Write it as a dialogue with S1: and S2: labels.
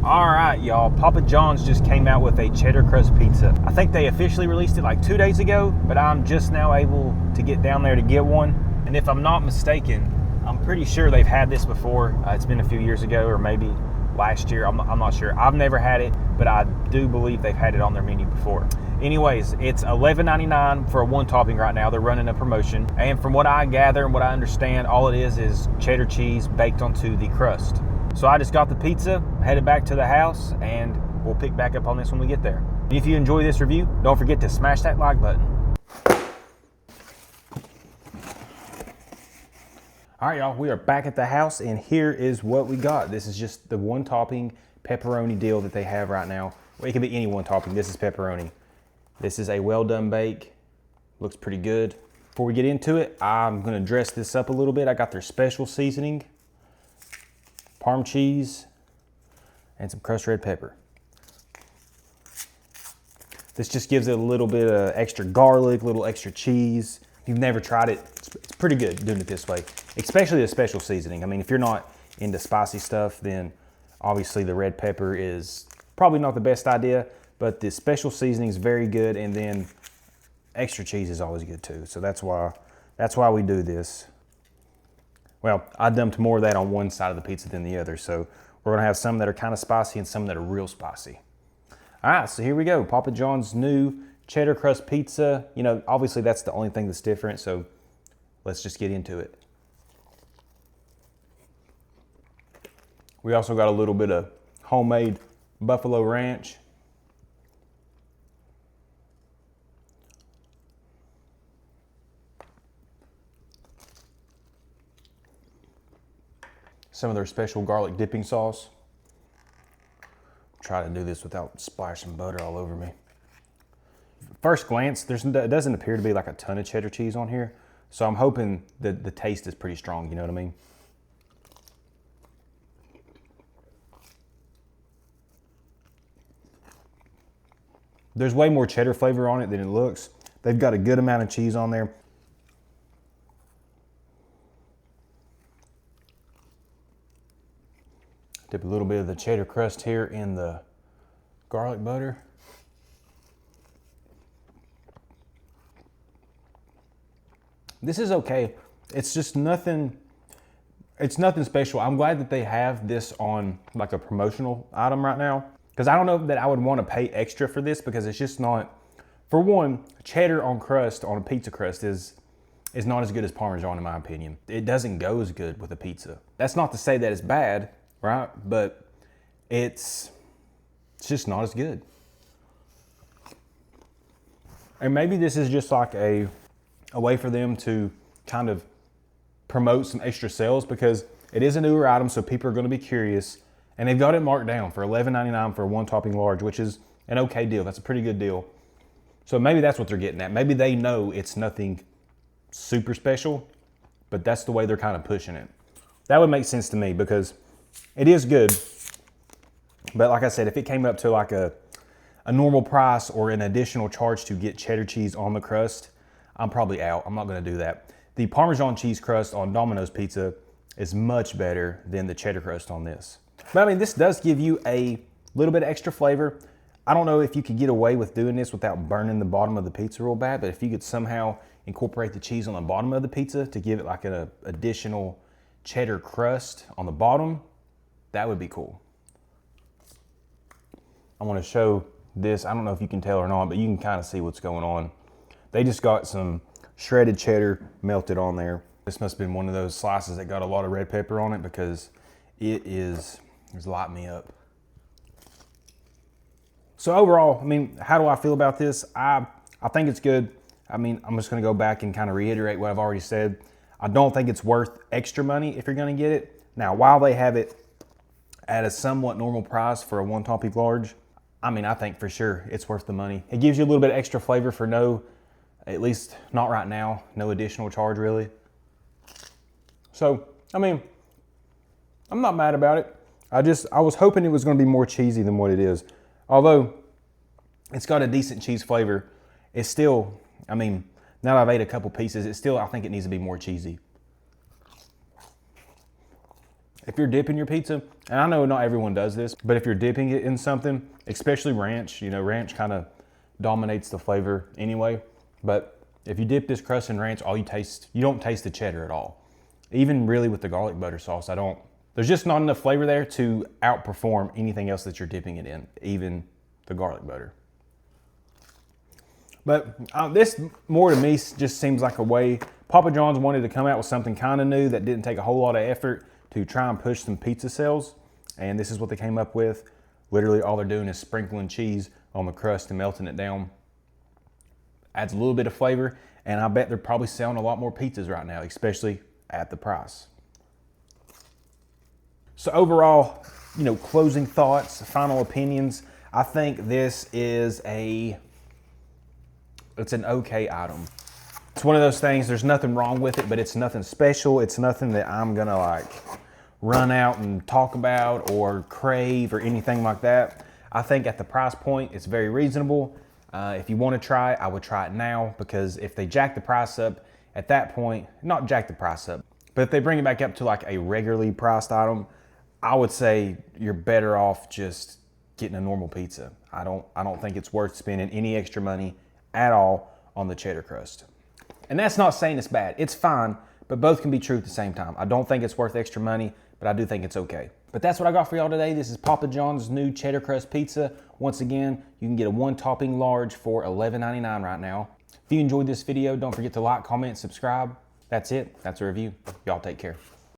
S1: All right, y'all, Papa John's just came out with a cheddar crust pizza. I think they officially released it like 2 days ago, but I'm just now able to get down there to get one. And if I'm not mistaken, I'm pretty sure they've had this before. It's been a few years ago or maybe last year. I'm not sure. I've never had it, but I do believe they've had it on their menu before. Anyways, it's $11.99 for a one topping right now. They're running a promotion. And from what I gather and what I understand, all it is cheddar cheese baked onto the crust. So I just got the pizza, headed back to the house, and we'll pick back up on this when we get there. If you enjoy this review, don't forget to smash that like button. All right, y'all, we are back at the house, and here is what we got. This is just the one topping pepperoni deal that they have right now. Well, it can be any one topping. This is pepperoni. This is a well done bake. Looks pretty good. Before we get into it, I'm gonna dress this up a little bit. I got their special seasoning, Parm cheese, and some crushed red pepper. This just gives it a little bit of extra garlic, a little extra cheese. If you've never tried it, it's pretty good doing it this way, especially the special seasoning. I mean, if you're not into spicy stuff, then obviously the red pepper is probably not the best idea, but the special seasoning is very good, and then extra cheese is always good too. So that's why we do this. Well, I dumped more of that on one side of the pizza than the other, so we're gonna have some that are kind of spicy and some that are real spicy. All right, so here we go. Papa John's new cheddar crust pizza. You know, obviously that's the only thing that's different, so let's just get into it. We also got a little bit of homemade buffalo ranch. Some of their special garlic dipping sauce. Try to do this without splashing butter all over me. First glance, it doesn't appear to be like a ton of cheddar cheese on here, so I'm hoping that the taste is pretty strong, you know what I mean? There's way more cheddar flavor on it than it looks. They've got a good amount of cheese on there. Dip a little bit of the cheddar crust here in the garlic butter. This is okay. It's just nothing, it's nothing special. I'm glad that they have this on like a promotional item right now, because I don't know that I would want to pay extra for this, because it's just not, for one, cheddar on crust, on a pizza crust is not as good as Parmesan in my opinion. It doesn't go as good with a pizza. That's not to say that it's bad, right? But it's just not as good. And maybe this is just like a way for them to kind of promote some extra sales, because it is a newer item, so people are going to be curious. And they've got it marked down for $11.99 for a one topping large, which is an okay deal. That's a pretty good deal. So maybe that's what they're getting at. Maybe they know it's nothing super special, but that's the way they're kind of pushing it. That would make sense to me, because it is good. But like I said, if it came up to like a normal price or an additional charge to get cheddar cheese on the crust, I'm probably out. I'm not gonna do that. The Parmesan cheese crust on Domino's pizza is much better than the cheddar crust on this. But I mean, this does give you a little bit of extra flavor. I don't know if you could get away with doing this without burning the bottom of the pizza real bad, but if you could somehow incorporate the cheese on the bottom of the pizza to give it like an additional cheddar crust on the bottom, that would be cool. I want to show this. I don't know if you can tell or not, but you can kind of see what's going on. They just got some shredded cheddar melted on there. This must have been one of those slices that got a lot of red pepper on it, because it's lighting me up. So overall, I mean, how do I feel about this? I think it's good. I mean, I'm just gonna go back and kind of reiterate what I've already said. I don't think it's worth extra money if you're gonna get it. Now, while they have it at a somewhat normal price for a one topping large, I mean, I think for sure it's worth the money. It gives you a little bit of extra flavor for no, at least not right now, no additional charge really. So, I mean, I'm not mad about it. I was hoping it was gonna be more cheesy than what it is. Although it's got a decent cheese flavor, it's still, I mean, now that I've ate a couple pieces, I think it needs to be more cheesy. if you're dipping your pizza, and I know not everyone does this, but if you're dipping it in something, especially ranch, you know, ranch kind of dominates the flavor anyway. But if you dip this crust in ranch, you don't taste the cheddar at all. Even really with the garlic butter sauce, there's just not enough flavor there to outperform anything else that you're dipping it in, even the garlic butter. But this more to me just seems like a way Papa John's wanted to come out with something kind of new that didn't take a whole lot of effort to try and push some pizza sales. And this is what they came up with. Literally all they're doing is sprinkling cheese on the crust and melting it down. Adds a little bit of flavor, and I bet they're probably selling a lot more pizzas right now, especially at the price. So overall, you know, closing thoughts, final opinions. I think this is it's an okay item. It's one of those things, there's nothing wrong with it, but it's nothing special. It's nothing that I'm gonna like run out and talk about or crave or anything like that. I think at the price point, it's very reasonable. If you wanna try it, I would try it now, because if they jack the price up at that point, not jack the price up, but if they bring it back up to like a regularly priced item, I would say you're better off just getting a normal pizza. I don't think it's worth spending any extra money at all on the cheddar crust. And that's not saying it's bad. It's fine, but both can be true at the same time. I don't think it's worth extra money, but I do think it's okay. But that's what I got for y'all today. This is Papa John's new cheddar crust pizza. Once again, you can get a 1 topping large for $11.99 right now. If you enjoyed this video, don't forget to like, comment, subscribe. That's it. That's a review. Y'all take care.